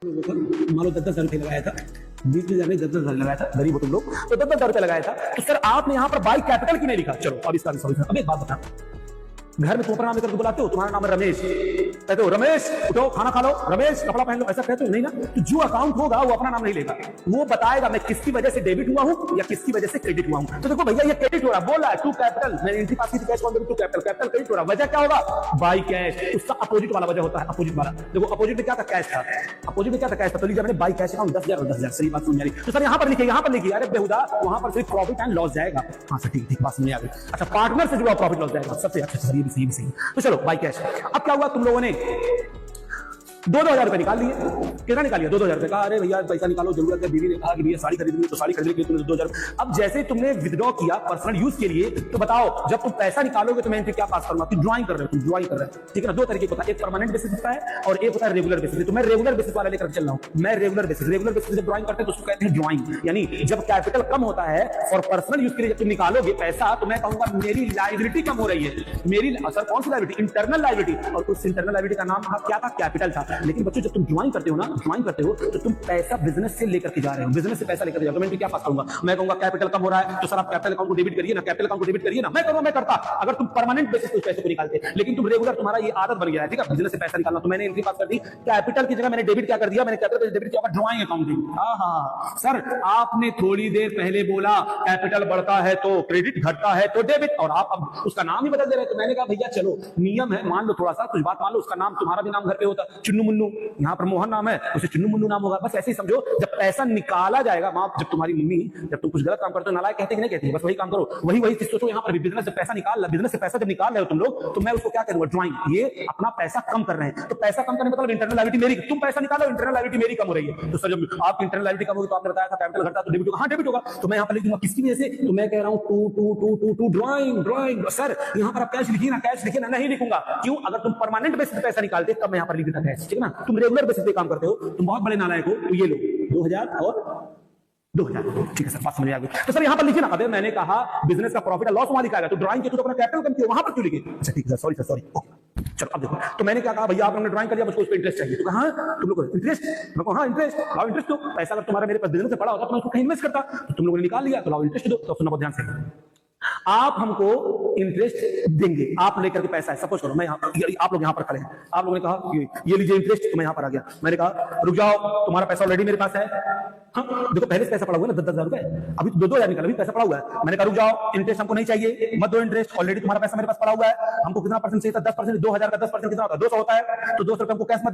मान लो 10-10 रुपये लगाया था, 20,000 में 10-10 लगाया था, गरीब हो तुम लोग, तो 10-10 रुपये लगाया था। तो सर आपने यहाँ पर बाई कैपिटल क्यों नहीं लिखा? चलो अब इसका सॉल्यूशन। अब एक बात बता, घर में तुम्हारा नाम लेकर बुलाते हो, तुम्हारा नाम है रमेश, कहते हो रमेश उठो खाना खा लो, रमेश कपड़ा पहन लो, ऐसा कहते हो नहीं ना? तो जो अकाउंट होगा वो अपना नाम नहीं लेगा, वो बताएगा मैं किसकी वजह से डेबिट हुआ हूं या किसकी वजह से क्रेडिट हुआ हूं। तो देखो भैया ये क्रेडिट हो रहा, बोल रहा है टू कैपिटल, मैंने एंट्री पास की थी cash to capital, capital credit हो रहा, वजह क्या होगा? By cash. उसका अपोजिट वाला वजह होता है, अपोजिट वाला। देखो अपोजिट में क्या था? कैश था। अपोजिट में क्या था? कैश था। तो लीजिए मैंने बाई कैश अकाउंट 10,000 और 10,000, सही बात समझ आ रही? तो सर यहाँ पर लिखिए, यहाँ पर लिखिए, अरे बेहुदा वहां पर सिर्फ प्रॉफिट एंड लॉस जाएगा। हाँ सर ठीक ठीक बात समझ आ गई। अच्छा पार्टनर से जुड़ा प्रॉफिट लॉस जाएगा, सबसे अच्छा सर, ये भी सही। तो चलो बाई कैश। अब क्या हुआ, तुम लोगों ने 2,000 रुपए निकाल लिए। कितना निकाल लिया? 2,000 रुपए। कहा अरे भैया पैसा निकालो, जरूरत है, बीवी ने कहा कि भैया साड़ी खरीदनी तो साड़ी खरीदने के लिए तुमने 2,000। अब जैसे तुमने विथड्रॉ किया पर्सनल यूज के लिए, तो बताओ जब तुम पैसा निकालोगे तो मैं इनसे क्या पास करूंगा? तुम ड्राइंग कर रहे हो, तुम ड्राइंग कर रहे हो, ठीक है ना? दो तरीके होता है, एक परमानेंट बेसिस होता है और एक होता है रेगुलर बेसिस। तो मैं रेगुलर बेसिस वाला लेकर चल रहा हूं, मैं रेगुलर बेसिस जब ड्राइंग करते हैं तो उसको कहते हैं ड्राइंग। यानी जब कैपिटल कम होता है और पर्सनल यूज के लिए जब तुम निकालोगे पैसा, तो मैं कहूंगा मेरी लायबिलिटी कम हो रही है। मेरी सर कौन सी लायबिलिटी? Internal liability. और उस इंटरनल लायबिलिटी का नाम था क्या था? कैपिटल था। लेकिन बच्चों जब तुम ड्राइंग करते हो ना, ड्राइंग करते हो तो तुम पैसा बिजनेस से लेकर के जा रहे हो, बिजनेस से पैसा लेकर जा रहे हो। मैं क्या पास करूंगा? मैं कहूंगा कैपिटल कम हो रहा है तो सर आप कैपिटल अकाउंट को डेबिट करिए ना, कैपिटल अकाउंट को डेबिट करिए ना। मैं करूंगा, मैं करता अगर तुम परमानेंट बेसिस पे पैसे को निकालते, लेकिन तुम रेगुलर, तुम्हारा ये आदत बन गया है, ठीक है, बिजनेस से पैसा निकालना। तो मैंने एंट्री पास कर दी, कैपिटल की जगह मैंने डेबिट क्या कर दिया? मैंने कैपिटल डेबिट किया ड्राइंग अकाउंटिंग। हाँ सर आपने थोड़ी देर पहले बोला कैपिटल बढ़ता है तो क्रेडिट, घटता है तो डेबिट, और आप अब उसका नाम ही बदल दे रहे। तो मैंने कहा भैया चलो नियम है, मान लो थोड़ा सा कुछ बात मान लो, उसका नाम तुम्हारा भी नाम घर पे होता चुन्नू मुन्नू, यहाँ पर मोहन नाम है, उसे चुन्नू मुन्नू नाम होगा। बस ऐसे ही समझो, जब पैसा निकाला जाएगा, मां जब तुम्हारी मम्मी जब तुम कुछ गलत काम करते हो नालायक कहते कि नहीं कहती? बस वही काम करो, वही चीज सोचो। यहाँ पर भी बिजनेस से पैसा निकाल, बिजनेस से पैसा जब निकाल रहे हो तुम लोग, तो मैं उसको क्या करूंगा? ड्राइंग। ये अपना पैसा कम कर रहे हैं, तो पैसा कम करने मतलब इंटरनल लायबिलिटी मेरी, तुम पैसा निकालो इंटरनल लायबिलिटी मेरी कम हो रही है। तो सर जब आपकी इंटरनल लायबिलिटी कम होगी तो आपने बताया था कैपिटल घटा तो डेबिट होगा। हाँ डेबिट होगा, तो मैं यहाँ पर लिख दूंगा किसकी वजह से? तो मैं कह रहा हूँ टू ड्राइंग। सर यहाँ पर आप कैश लिखिए ना, कैश लिखिए ना। नहीं लिखूंगा, क्यों? अगर तुम परमानेंट बेसिस पे पैसा निकालते तब मैं यहाँ पर लिख देता कैश, ठीक है ना? तुम रेगुलर बेसिस पे काम करते हो, तुम बहुत बड़े नालायक हो। तो ये लो 2,000 और 2,000, ठीक है सर बात समझ आ गई। तो सर यहाँ पर लिखिए ना। अबे मैंने कहा बिजनेस का प्रॉफिट और लॉस वहां लिखा है, तो ड्राइंग के थ्रू अपना कैपिटल कम किया, वहां पर क्यों लिखे? अच्छा ठीक है सर, सॉरी। चलो अब देखो, तो मैंने क्या कहा भैया आपने ड्राइंग कर दिया, मुझको उस पर इंटरेस्ट चाहिए। तो कहा तुम लोग इंटरेस्ट? मैं कहा हाँ इंटरेस्ट लाओ, इंटरेस्ट दो। पैसा अगर तुम्हारा मेरे पास बिजनेस से पड़ा होता तो मैं उसको कहीं इन्वेस्ट करता, तो तुम लोगों ने निकाल लिया, तो लाओ इंटरेस्ट दो। तो सुनो बहुत ध्यान से, आप हमको इंटरेस्ट देंगे, आप लेकर के पैसा है, सपोज करो मैं आप लोग यहाँ पर खड़े हैं, आप लोगों ने कहा ये लीजिए इंटरेस्ट, तो मैं यहाँ पर आ गया। मैंने कहा रुक जाओ, तुम्हारा पैसा ऑलरेडी मेरे पास है। हाँ देखो पहले से पैसा पड़ा हुआ है ना 10,000 रुपए, अभी 2,000 निकला, अभी पैसा पड़ा हुआ है। मैंने कहा रुक जाओ, इंटरेस्ट हमको नहीं चाहिए, मत दो इंटरेस्ट, ऑलरेडी तुम्हारा पैसा मेरे पास पड़ा हुआ है। हमको कितना परसेंट चाहिए था? 10%। 2,000 का 10% कितना होता है? 200 होता है। तो 200 रुपए हमको कैश मत